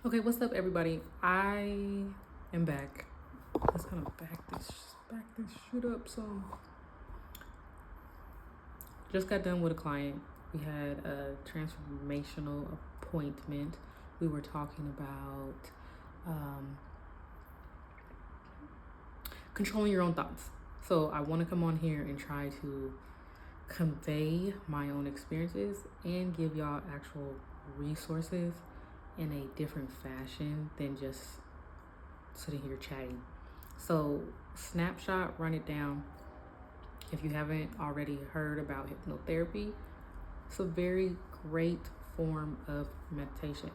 Okay, what's up, everybody? I am back. Let's kind of back this shit up some. Just got done with a client. We had a transformational appointment. We were talking about controlling your own thoughts. So I want to come on here and try to convey my own experiences and give y'all actual resources in a different fashion than just sitting here chatting. So snapshot, run it down. If you haven't already heard about hypnotherapy, it's a very great form of meditation.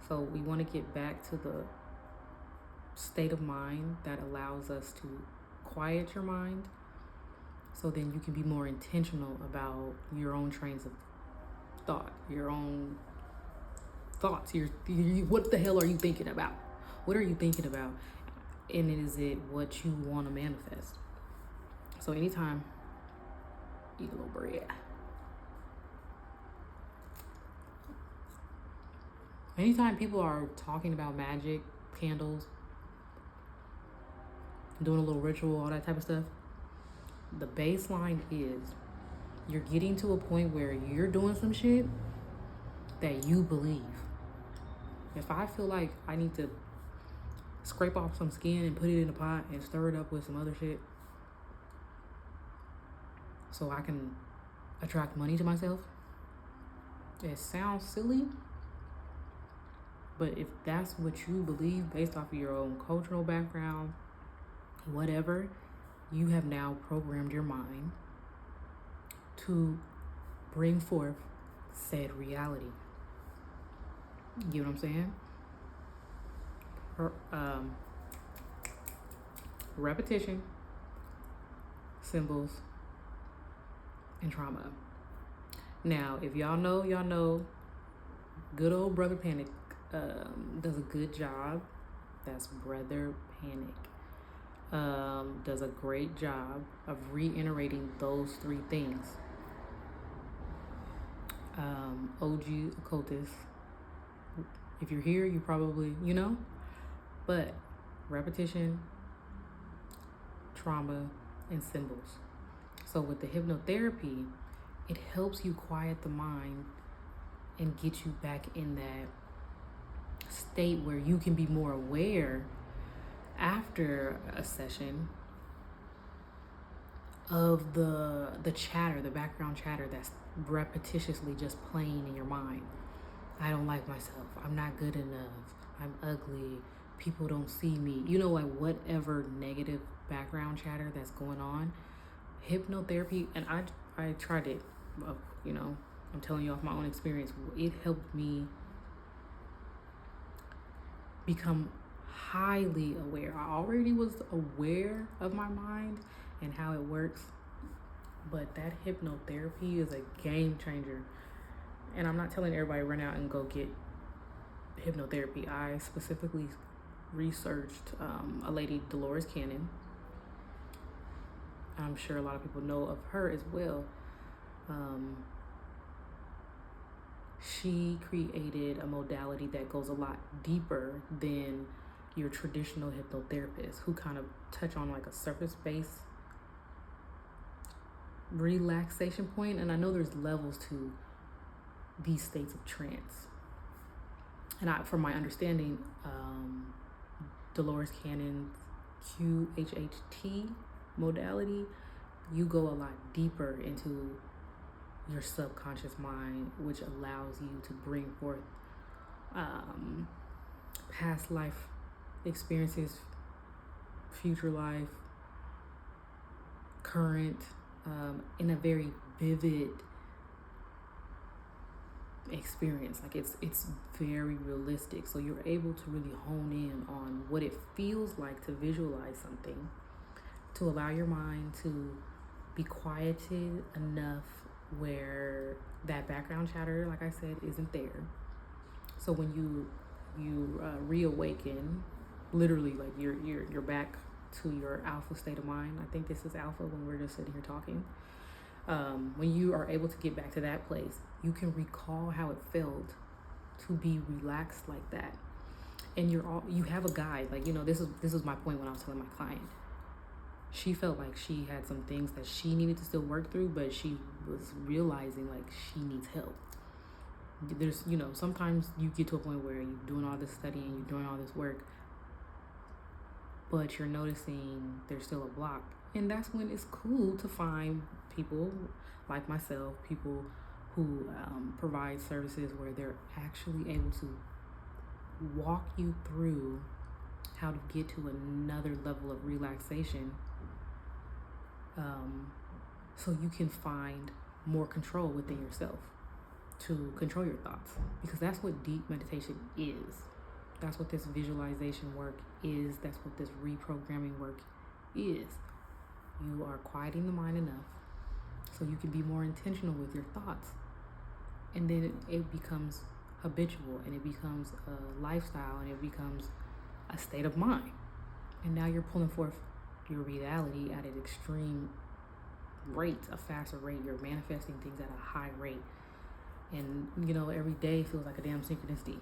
So we want to get back to the state of mind that allows us to quiet your mind, so then you can be more intentional about your own trains of thought, your own thoughts. What the hell are you thinking about? What are you thinking about? And is it what you want to manifest? So anytime, eat a little bread. Anytime people are talking about magic, candles, doing a little ritual, all that type of stuff, the baseline is you're getting to a point where you're doing some shit that you believe. If I feel like I need to scrape off some skin and put it in a pot and stir it up with some other shit so I can attract money to myself, it sounds silly, but if that's what you believe based off of your own cultural background, whatever, you have now programmed your mind to bring forth said reality. You get what I'm saying? Repetition, symbols, and trauma. Now, if y'all know, good old Brother Panic does a good job. That's Brother Panic. Does a great job of reiterating those three things. OG occultist. If you're here, you probably, but repetition, trauma, and symbols. So with the hypnotherapy, it helps you quiet the mind and get you back in that state where you can be more aware after a session of the chatter, the background chatter that's repetitiously just playing in your mind. I don't like myself. I'm not good enough. I'm ugly. People don't see me. Like whatever negative background chatter that's going on. Hypnotherapy, and I tried it. I'm telling you off my own experience. It helped me become highly aware. I already was aware of my mind and how it works, but that hypnotherapy is a game changer. And I'm not telling everybody run out and go get hypnotherapy. I specifically researched a lady, Dolores Cannon. I'm sure a lot of people know of her as well. She created a modality that goes a lot deeper than your traditional hypnotherapists, who kind of touch on like a surface-based relaxation point. And I know there's levels to these states of trance. And from my understanding, Dolores Cannon's QHHT modality, you go a lot deeper into your subconscious mind, which allows you to bring forth past life experiences, future life, current, in a very vivid experience. Like it's very realistic, so you're able to really hone in on what it feels like to visualize something, to allow your mind to be quieted enough where that background chatter, like I said, isn't there. So when you reawaken, literally, like you're back to your alpha state of mind. I think this is alpha when we're just sitting here talking. When you are able to get back to that place, you can recall how it felt to be relaxed like that. And you have a guide. Like, this is my point when I was telling my client. She felt like she had some things that she needed to still work through, but she was realizing like she needs help. There's, sometimes you get to a point where you're doing all this studying, you're doing all this work, but you're noticing there's still a block. And that's when it's cool to find people like myself, people who provide services where they're actually able to walk you through how to get to another level of relaxation, so you can find more control within yourself to control your thoughts, because that's what deep meditation is. That's what this visualization work is. That's what this reprogramming work is. You are quieting the mind enough so you can be more intentional with your thoughts, and then it becomes habitual, and it becomes a lifestyle, and it becomes a state of mind. And now you're pulling forth your reality at an extreme rate, a faster rate. You're manifesting things at a high rate. And, every day feels like a damn synchronicity.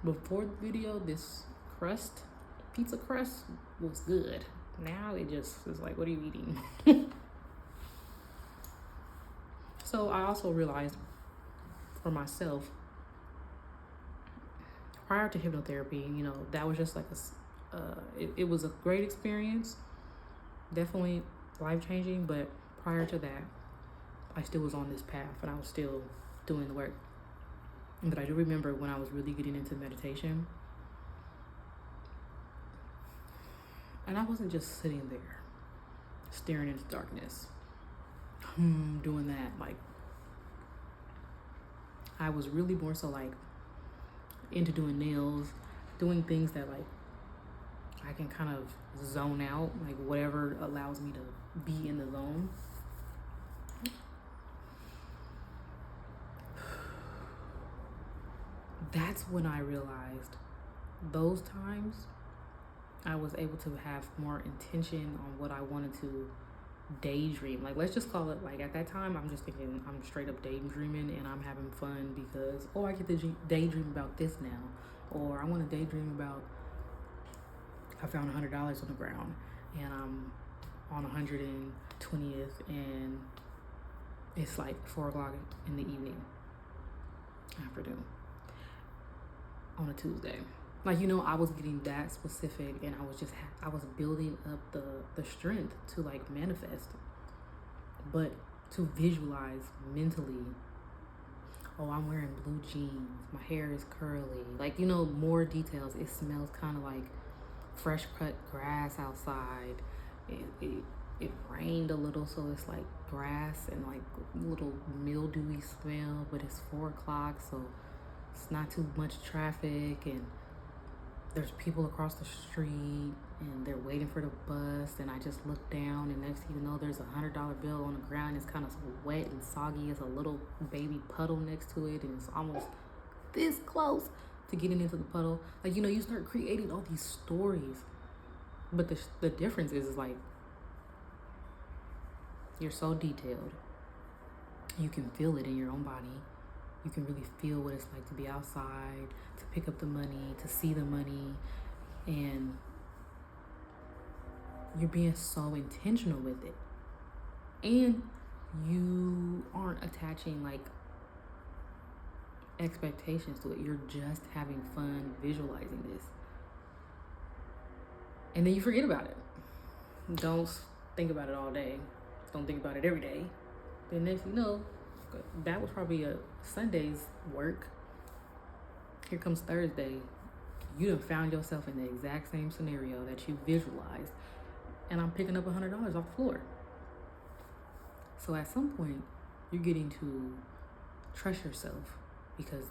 Before the video, this pizza crust was good. Now it just is like, what are you eating? So I also realized for myself, prior to hypnotherapy, that was just like it was a great experience, definitely life-changing, but prior to that, I still was on this path and I was still doing the work. But I do remember when I was really getting into meditation, and I wasn't just sitting there staring into darkness, doing that. Like, I was really more so like into doing nails, doing things that like I can kind of zone out, like whatever allows me to be in the zone. That's when I realized those times I was able to have more intention on what I wanted to daydream. Like, let's just call it, like, at that time, I'm just thinking I'm straight up daydreaming and I'm having fun because, I get to daydream about this now. Or I want to daydream about, I found $100 on the ground and I'm on 120th and it's like 4 o'clock in the afternoon on a Tuesday. Like, I was getting that specific, and I was building up the strength to like manifest, but to visualize mentally, I'm wearing blue jeans, my hair is curly, like, more details. It smells kind of like fresh cut grass outside. It rained a little, so it's like grass and like little mildewy smell, but it's 4 o'clock, so it's not too much traffic, and there's people across the street and they're waiting for the bus, and I just look down, and next thing you know, there's $100 bill on the ground. It's kind of wet and soggy. It's a little baby puddle next to it, and it's almost this close to getting into the puddle. Like, you start creating all these stories, but the difference is like you're so detailed. You can feel it in your own body. You can really feel what it's like to be outside, to pick up the money, to see the money, and you're being so intentional with it. And you aren't attaching like expectations to it. You're just having fun visualizing this. And then you forget about it. Don't think about it all day. Don't think about it every day. Then next you know, that was probably a Sunday's work. Here comes Thursday. You done found yourself in the exact same scenario that you visualized, and I'm picking up $100 off the floor. So at some point, you're getting to trust yourself, because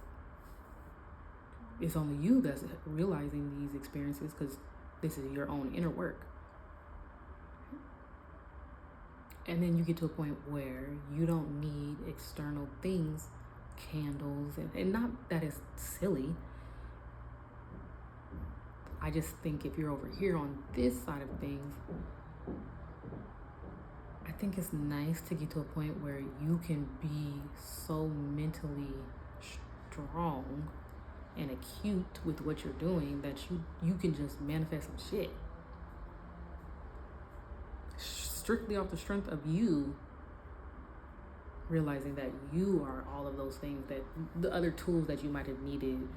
it's only you that's realizing these experiences, because this is your own inner work. And then you get to a point where you don't need external things, candles, and not that it's silly. I just think if you're over here on this side of things, I think it's nice to get to a point where you can be so mentally strong and acute with what you're doing that you can just manifest some shit strictly off the strength of you realizing that you are all of those things, that the other tools that you might have needed,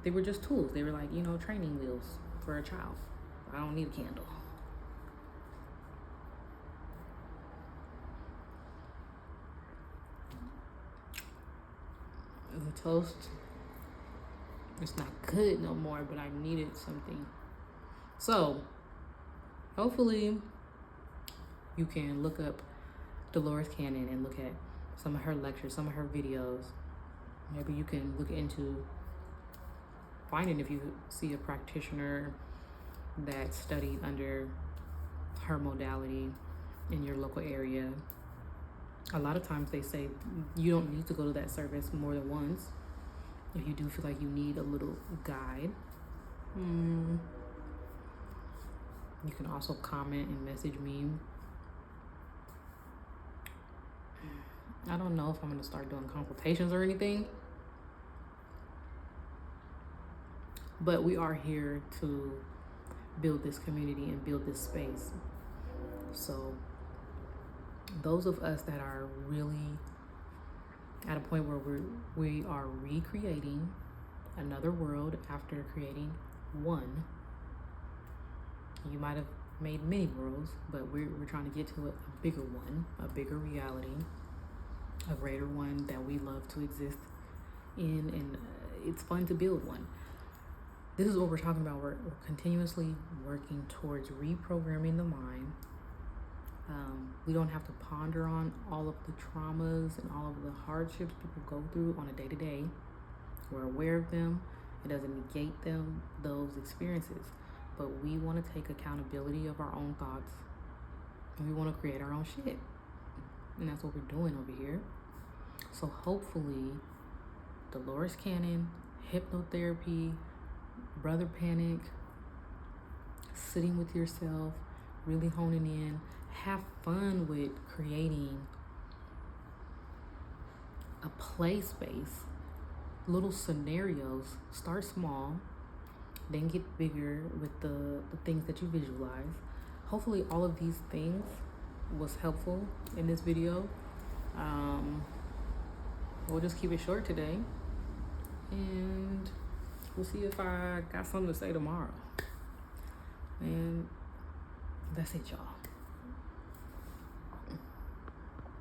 they were just tools. They were like, you know, training wheels for a child. I don't need a candle. The toast, it's not good no more, but I needed something. So hopefully you can look up Dolores Cannon and look at some of her lectures, some of her videos. Maybe you can look into finding if you see a practitioner that studied under her modality in your local area. A lot of times they say you don't need to go to that service more than once. If you do feel like you need a little guide, you can also comment and message me. I don't know if I'm going to start doing consultations or anything, but we are here to build this community and build this space. So those of us that are really at a point where we are recreating another world after creating one. You might have made many worlds, but we're trying to get to a bigger one, a bigger reality, a greater one that we love to exist in, and it's fun to build one. This is what we're talking about. We're continuously working towards reprogramming the mind. We don't have to ponder on all of the traumas and all of the hardships people go through on a day-to-day. We're aware of them. It doesn't negate those experiences. But we want to take accountability of our own thoughts. And we want to create our own shit. And that's what we're doing over here. So hopefully, Dolores Cannon, hypnotherapy, Brother Panic, sitting with yourself, really honing in, have fun with creating a play space, little scenarios. Start small, then get bigger with the things that you visualize. Hopefully all of these things was helpful in this video. We'll just keep it short today, and we'll see if I got something to say tomorrow. And that's it, y'all.